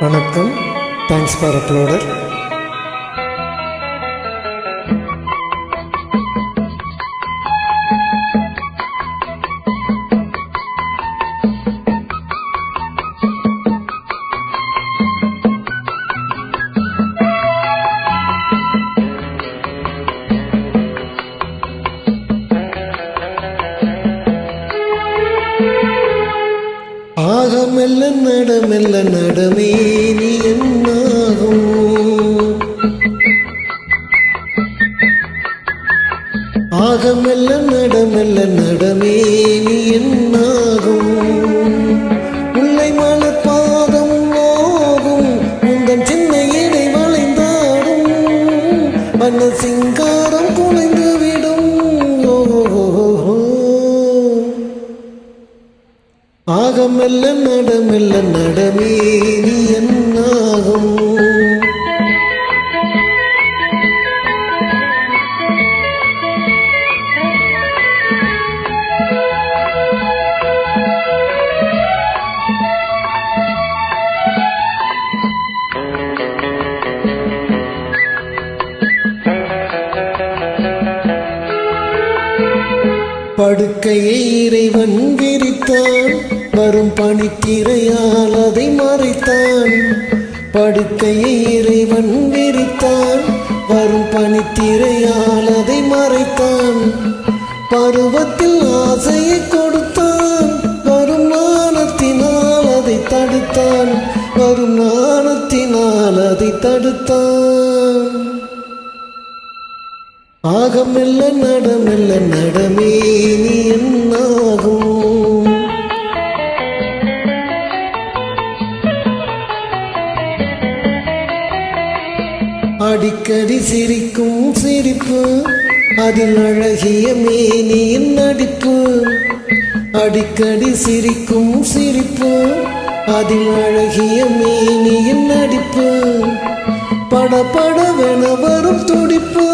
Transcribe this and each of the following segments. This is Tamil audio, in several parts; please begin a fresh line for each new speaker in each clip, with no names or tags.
வணக்கம். Thanks for uploader. ஆக மெல்ல நடமே நீ என்னாகும், ஆக மெல்ல நடமே நீ என்னாகும், முல்லை மலர் பாதம் நோகும் உந்தன் சின்ன இடை வளைந்தாடும், வண்ண சிங்காரம் குலைந்து விடும். ஆக மெல்ல நடமே நீ என்னாகும். படுக்கையை இறைவன் விரித்தான், வரும் பனித்திரையால் அதை மறைத்தான். படுக்கையை இறைவன் விரித்தான், வரும் பனித்திரையால் அதை மறைத்தான். பருவத்தில் ஆசையை கொடுத்தான், வரும் நாணத்தினால் அதை தடுத்தான், வரும் நாணத்தினால் அதை தடுத்தான். ஆக மெல்ல நடமே நீ என்னாகும், அடிக்கடி சிரிக்கும் சிரிப்பு அதில் அழகிய மேனியின் நடிப்பு. அடிக்கடி சிரிக்கும் சிரிப்பு அதில் அழகிய மேனியின் நடிப்பு. படபடவென வரும் துடிப்பு,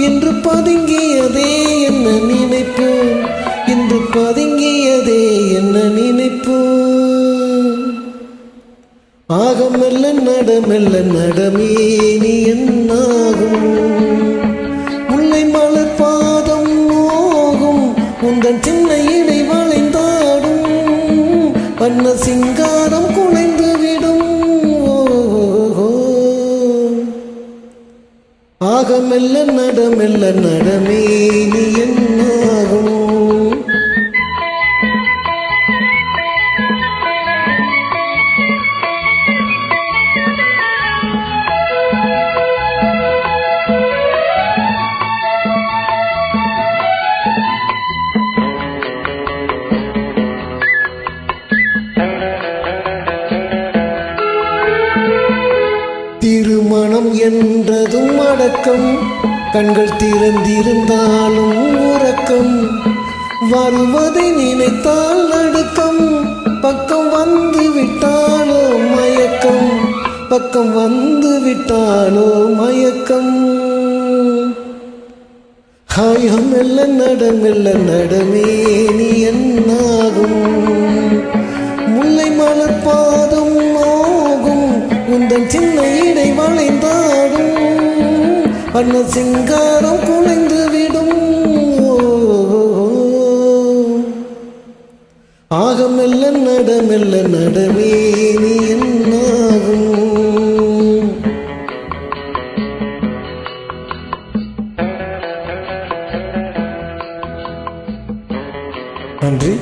இன்று பதுங்கியதே என்ன நினைப்பு, இன்று பதுங்கியதே என்ன நினைப்பு. ஆக மெல்ல நடமே நீ என்னாகும், முல்லை மலர் பாதம் நோகும் உந்தன் சின்ன இடை வளைந்தாடும், வண்ண சிங்காரம் குலைந்து விடும். ஆக மெல்ல நடமே நீ என்னாகும். திருமணம் என்றதும் அடக்கம், கண்கள் திறந்திருந்தாலும் உறக்கம், வருவதை நினைத்தால் நடுக்கம், பக்கம் வந்து விட்டாலோ மயக்கம், பக்கம் வந்து விட்டாலோ மயக்கம். ஹாய் மெல்ல நடமே நீ என்னாகும், முல்லை மலர் பாதம் நோகும் உந்தன் சின்ன இடை வளைந்தாடும், வண்ண சிங்காரம் குலைந்து விடும். ஆக மெல்ல நடமே நீ என்னாகும். நன்றி.